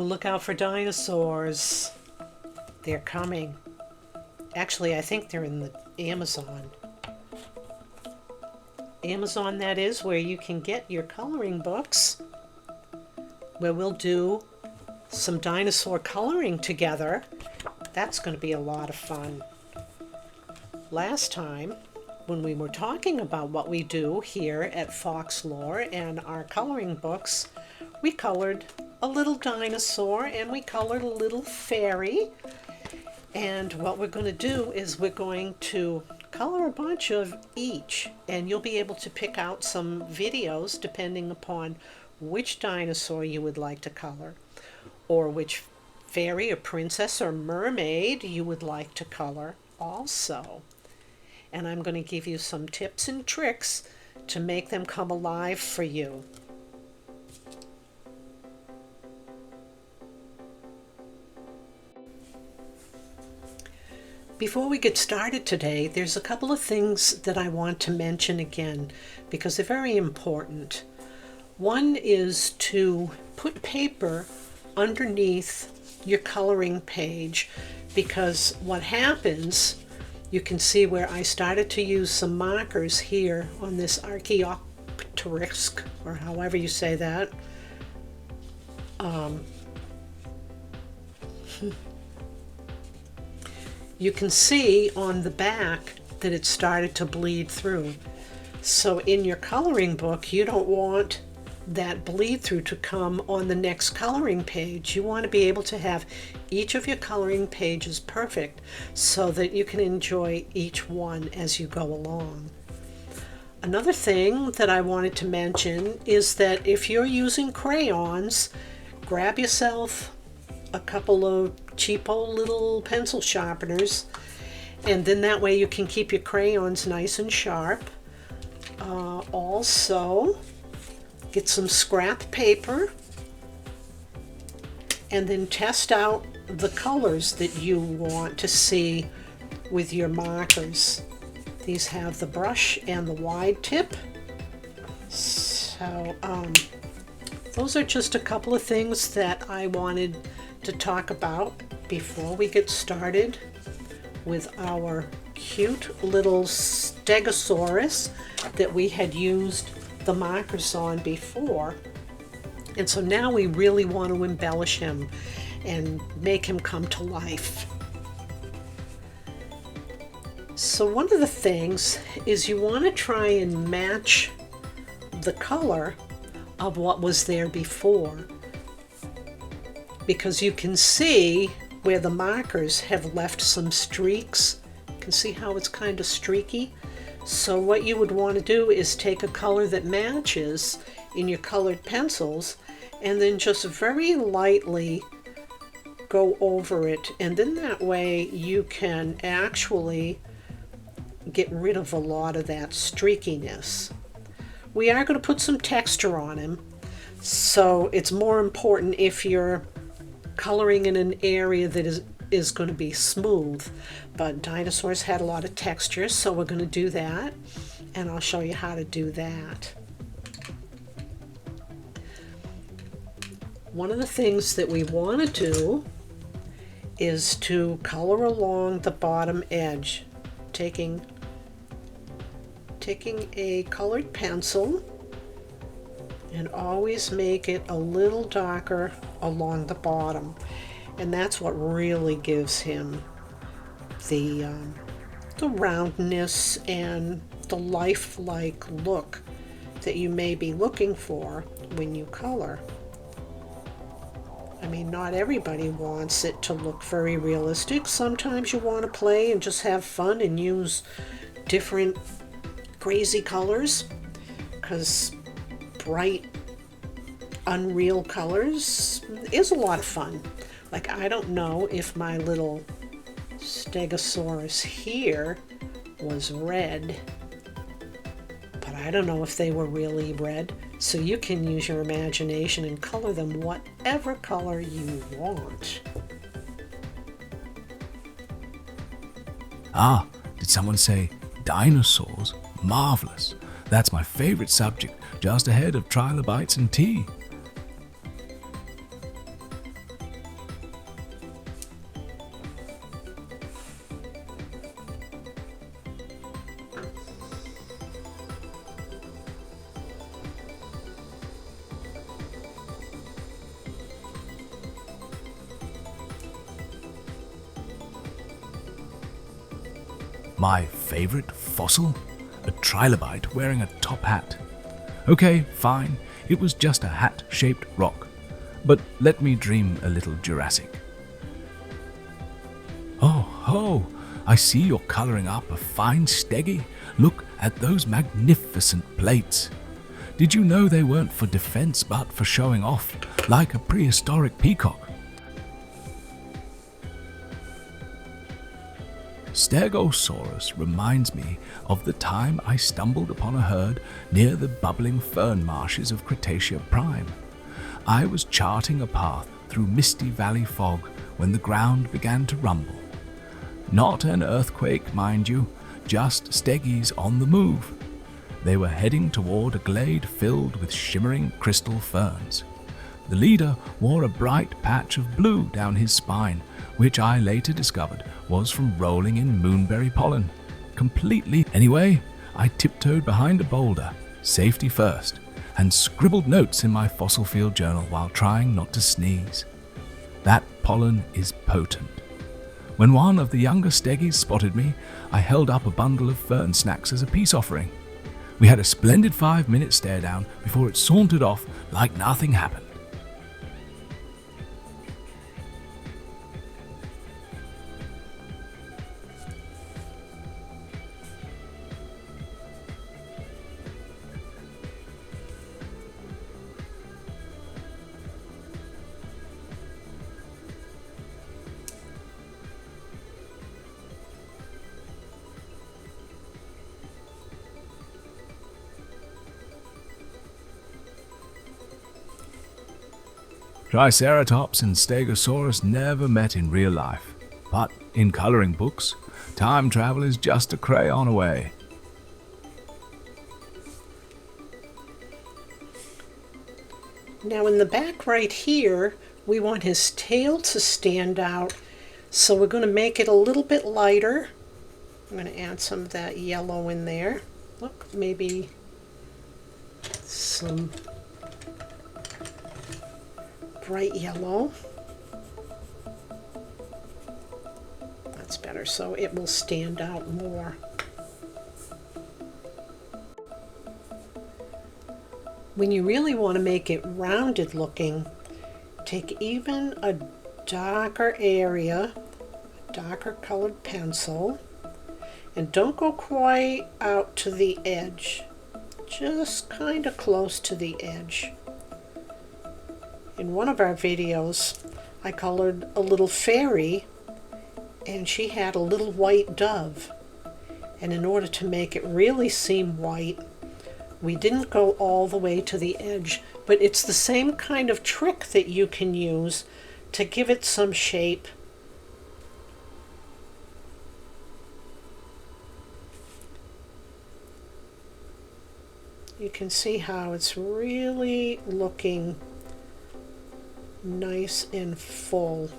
look out for dinosaurs. They're coming. Actually, I think they're in the Amazon. Amazon, that is, where you can get your coloring books, where we'll do some dinosaur coloring together. That's going to be a lot of fun. Last time, when we were talking about what we do here at Fox Lore and our coloring books, we colored a little dinosaur and we colored a little fairy. And what we're going to do is we're going to color a bunch of each, and you'll be able to pick out some videos depending upon which dinosaur you would like to color, or which fairy or princess or mermaid you would like to color also. And I'm going to give you some tips and tricks to make them come alive for you. Before we get started today, there's a couple of things that I want to mention again because they're very important. One is to put paper underneath your coloring page, because what happens, you can see where I started to use some markers here on this Archaeopteryx, or however you say that. You can see on the back that it started to bleed through. So in your coloring book, you don't want that bleed through to come on the next coloring page. You want to be able to have each of your coloring pages perfect so that you can enjoy each one as you go along. Another thing that I wanted to mention is that if you're using crayons, grab yourself a couple of cheapo little pencil sharpeners, and then that way you can keep your crayons nice and sharp. Also, get some scrap paper and then test out the colors that you want to see with your markers. These have the brush and the wide tip. So those are just a couple of things that I wanted to talk about before we get started with our cute little Stegosaurus that we had used the markers on before. And so now we really want to embellish him and make him come to life. So one of the things is you want to try and match the color of what was there before, because you can see where the markers have left some streaks. You can see how it's kind of streaky. So what you would want to do is take a color that matches in your colored pencils and then just very lightly go over it, and then that way you can actually get rid of a lot of that streakiness. We are going to put some texture on him, so it's more important if you're coloring in an area that is going to be smooth, but dinosaurs had a lot of texture, so we're going to do that, and I'll show you how to do that. One of the things that we want to do is to color along the bottom edge, taking a colored pencil, and always make it a little darker along the bottom, and that's what really gives him the roundness and the lifelike look that you may be looking for when you color. I mean, not everybody wants it to look very realistic. Sometimes you want to play and just have fun and use different crazy colors, because bright, unreal colors is a lot of fun. Like, I don't know if my little Stegosaurus here was red, but I don't know if they were really red. So you can use your imagination and color them whatever color you want. Ah, did someone say dinosaurs? Marvelous. That's my favorite subject, just ahead of trilobites and tea. My favorite fossil? A trilobite wearing a top hat. Okay, fine, it was just a hat-shaped rock. But let me dream a little Jurassic. Oh, I see you're coloring up a fine Steggie. Look at those magnificent plates. Did you know they weren't for defense but for showing off, like a prehistoric peacock? Stegosaurus reminds me of the time I stumbled upon a herd near the bubbling fern marshes of Cretaceous Prime. I was charting a path through misty valley fog when the ground began to rumble. Not an earthquake, mind you, just Steggies on the move. They were heading toward a glade filled with shimmering crystal ferns. The leader wore a bright patch of blue down his spine, which I later discovered was from rolling in moonberry pollen. Completely. Anyway, I tiptoed behind a boulder, safety first, and scribbled notes in my fossil field journal while trying not to sneeze. That pollen is potent. When one of the younger Steggies spotted me, I held up a bundle of fern snacks as a peace offering. We had a splendid 5-minute stare down before it sauntered off like nothing happened. Triceratops and Stegosaurus never met in real life, but in coloring books, time travel is just a crayon away. Now in the back right here, we want his tail to stand out, so we're going to make it a little bit lighter. I'm going to add some of that yellow in there. Look, maybe some bright yellow. That's better, so it will stand out more. When you really want to make it rounded looking, take even a darker area, darker colored pencil, and don't go quite out to the edge, just kind of close to the edge. In one of our videos, I colored a little fairy, and she had a little white dove. And in order to make it really seem white, we didn't go all the way to the edge, but it's the same kind of trick that you can use to give it some shape. You can see how it's really looking nice and full.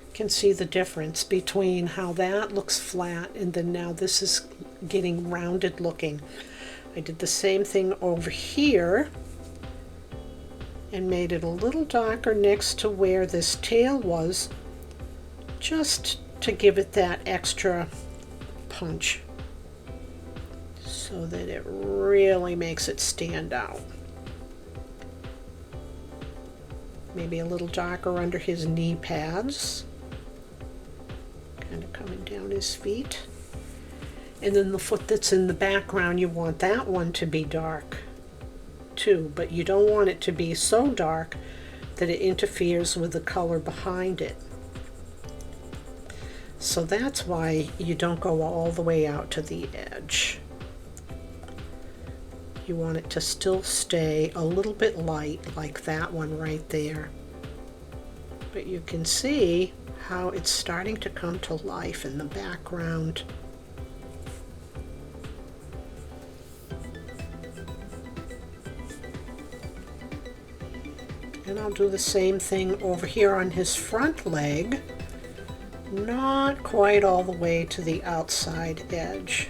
You can see the difference between how that looks flat and then now this is getting rounded looking. I did the same thing over here and made it a little darker next to where this tail was, just to give it that extra punch so that it really makes it stand out. Maybe a little darker under his knee pads, kind of coming down his feet. And then the foot that's in the background, you want that one to be dark too, but you don't want it to be so dark that it interferes with the color behind it. So that's why you don't go all the way out to the edge. You want it to still stay a little bit light, like that one right there. But you can see how it's starting to come to life in the background. And I'll do the same thing over here on his front leg. Not quite all the way to the outside edge.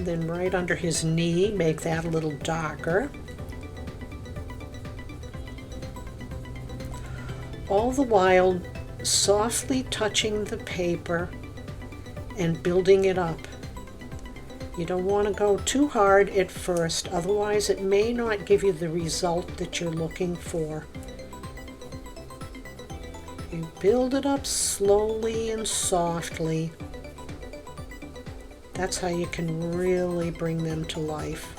then right under his knee, make that a little darker. All the while softly touching the paper and building it up. You don't want to go too hard at first, otherwise it may not give you the result that you're looking for. You build it up slowly and softly. That's how you can really bring them to life.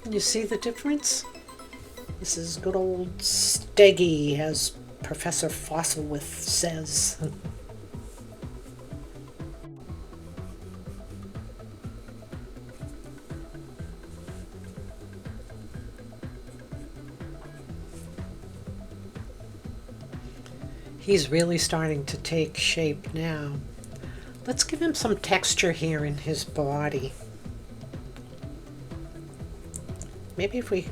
You see the difference? This is good old Steggie, as Professor Fossilworth says. He's really starting to take shape now. Let's give him some texture here in his body. Maybe if we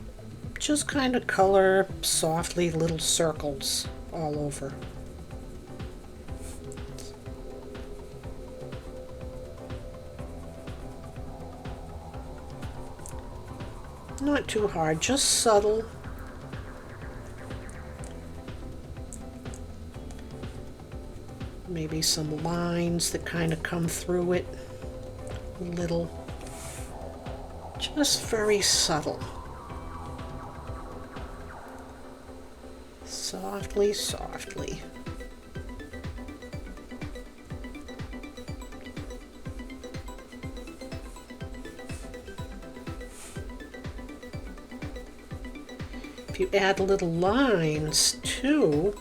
just kind of color softly little circles all over. Not too hard, just subtle. Maybe some lines that kind of come through it a little. Just very subtle. Softly, softly. If you add little lines too,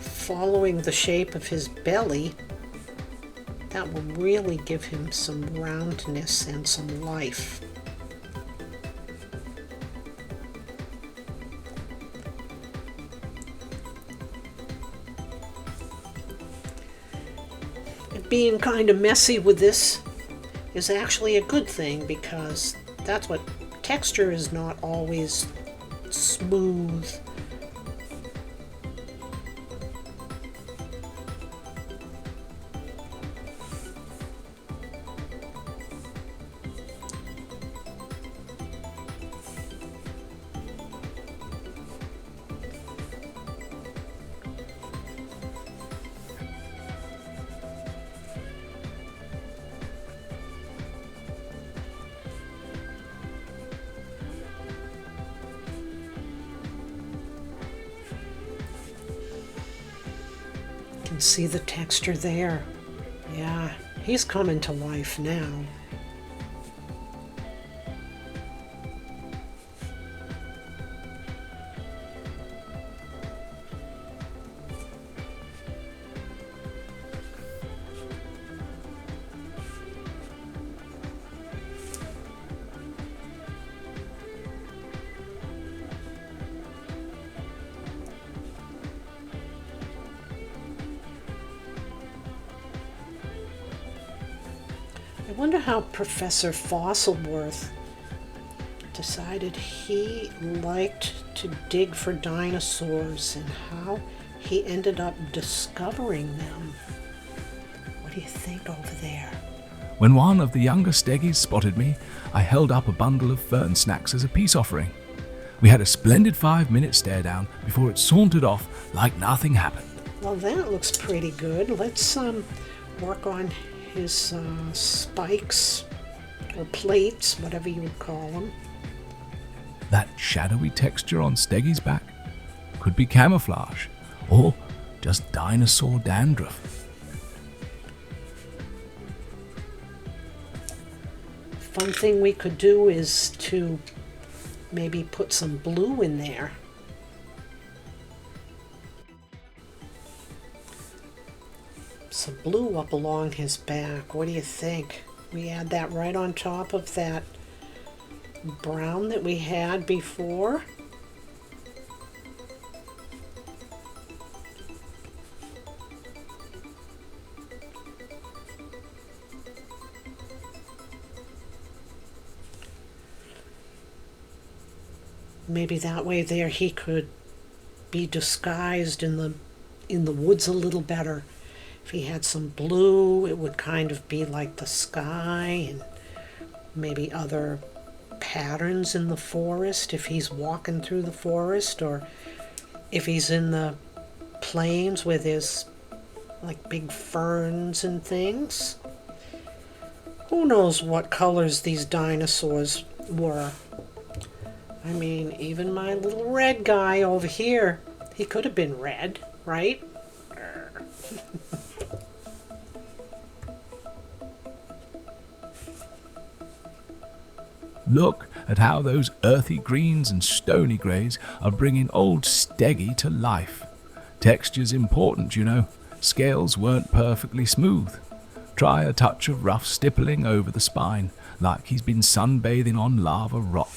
following the shape of his belly, that will really give him some roundness and some life. Being kind of messy with this is actually a good thing, because that's what texture is, not always smooth. Can see the texture there. Yeah, he's coming to life now. I wonder how Professor Fossilworth decided he liked to dig for dinosaurs and how he ended up discovering them. What do you think over there? When one of the younger Steggies spotted me, I held up a bundle of fern snacks as a peace offering. We had a splendid 5-minute stare down before it sauntered off like nothing happened. Well, that looks pretty good. Let's work on his spikes or plates, whatever you would call them. That shadowy texture on Steggie's back could be camouflage or just dinosaur dandruff. Fun thing we could do is to maybe put some blue in there. Some blue up along his back. What do you think? We add that right on top of that brown that we had before. Maybe that way there he could be disguised in the woods a little better. If he had some blue, it would kind of be like the sky, and maybe other patterns in the forest if he's walking through the forest, or if he's in the plains where there's like big ferns and things. Who knows what colors these dinosaurs were? I mean, even my little red guy over here, he could have been red, right? Look at how those earthy greens and stony greys are bringing old Steggie to life. Texture's important, you know. Scales weren't perfectly smooth. Try a touch of rough stippling over the spine, like he's been sunbathing on lava rock.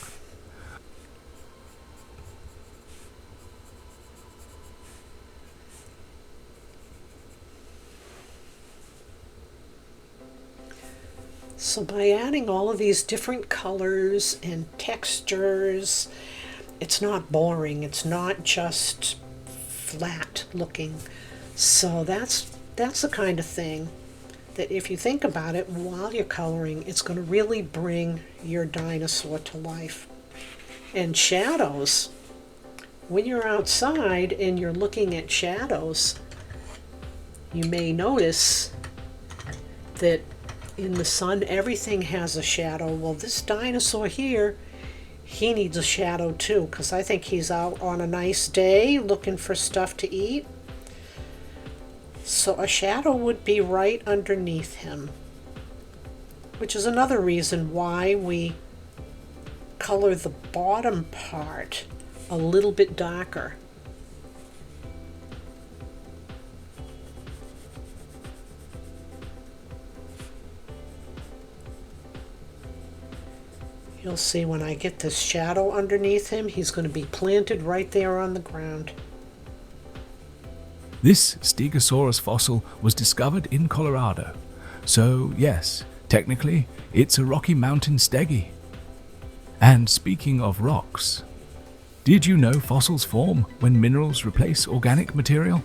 So by adding all of these different colors and textures, it's not boring. It's not just flat looking. So that's the kind of thing that if you think about it while you're coloring, it's going to really bring your dinosaur to life. And shadows, when you're outside and you're looking at shadows, you may notice that in the sun everything has a shadow. Well, this dinosaur here, he needs a shadow too, because I think he's out on a nice day looking for stuff to eat. So a shadow would be right underneath him, which is another reason why we color the bottom part a little bit darker. You'll see when I get this shadow underneath him, he's going to be planted right there on the ground. This Stegosaurus fossil was discovered in Colorado. So yes, technically, it's a Rocky Mountain Steggie. And speaking of rocks, did you know fossils form when minerals replace organic material?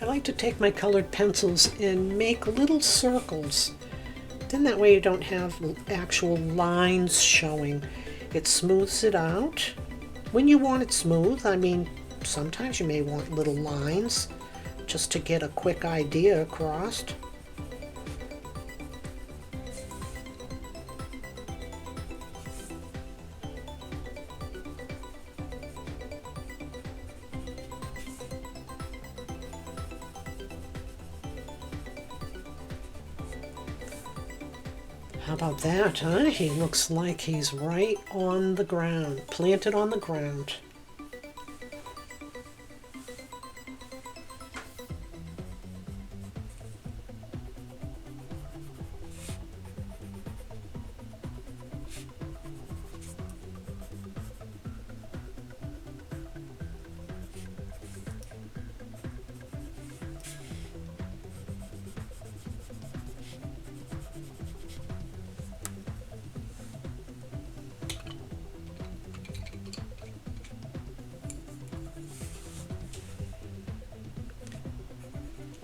I like to take my colored pencils and make little circles. Then that way you don't have actual lines showing. It smooths it out. When you want it smooth, I mean, sometimes you may want little lines just to get a quick idea across. How about that, huh? He looks like he's right on the ground, planted on the ground.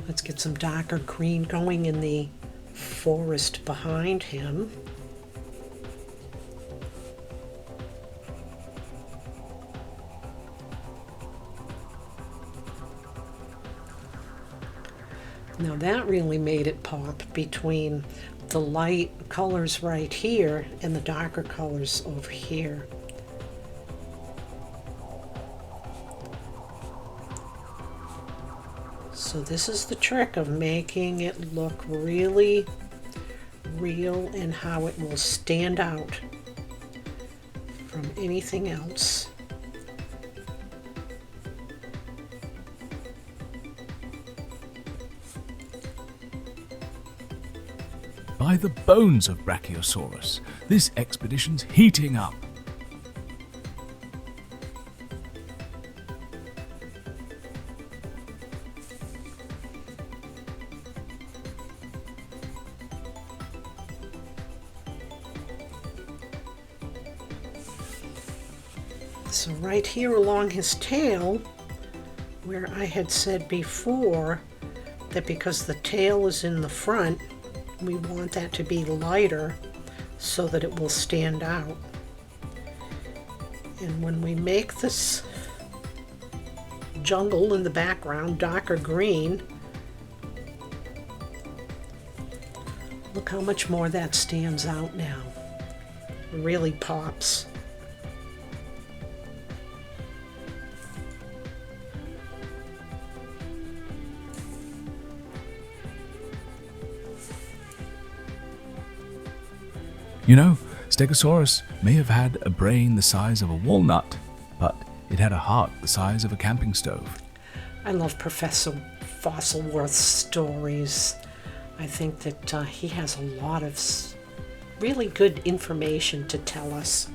Let's get some darker green going in the forest behind him. Now that really made it pop between the light colors right here and the darker colors over here. So this is the trick of making it look really real and how it will stand out from anything else. By the bones of Brachiosaurus, this expedition's heating up. So right here along his tail, where I had said before that because the tail is in the front, we want that to be lighter so that it will stand out. And when we make this jungle in the background darker green, look how much more that stands out now. It really pops. You know, Stegosaurus may have had a brain the size of a walnut, but it had a heart the size of a camping stove. I love Professor Fossilworth's stories. I think that he has a lot of really good information to tell us.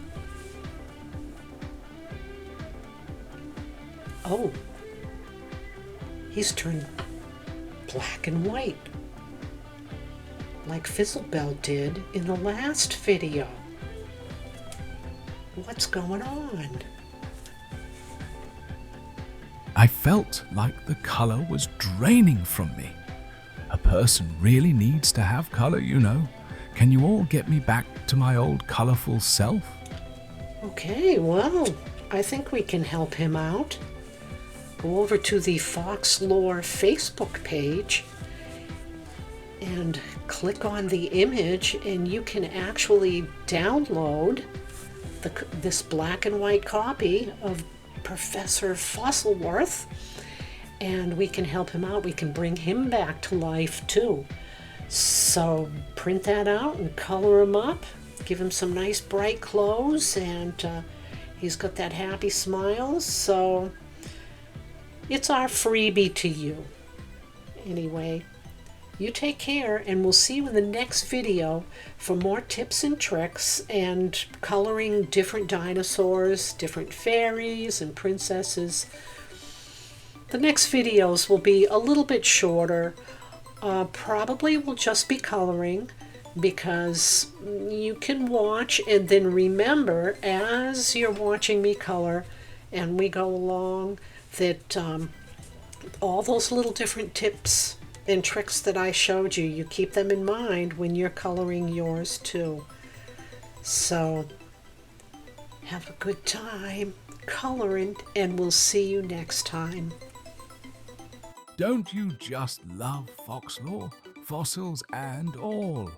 Oh, he's turned black and white, like Fizzlebell did in the last video. What's going on? I felt like the color was draining from me. A person really needs to have color, you know. Can you all get me back to my old colorful self? Okay, well, I think we can help him out. Go over to the Fox Lore Facebook page and click on the image, and you can actually download this black and white copy of Professor Fossilworth, and we can help him out. We can bring him back to life too. So print that out and color him up, give him some nice bright clothes, and he's got that happy smile. So it's our freebie to you. Anyway, you take care, and we'll see you in the next video for more tips and tricks and coloring different dinosaurs, different fairies and princesses. The next videos will be a little bit shorter. Probably will just be coloring, because you can watch and then remember as you're watching me color and we go along that all those little different tips and tricks that I showed you, you keep them in mind when you're coloring yours too. So have a good time coloring, and we'll see you next time. Don't you just love Fox Lore, fossils and all?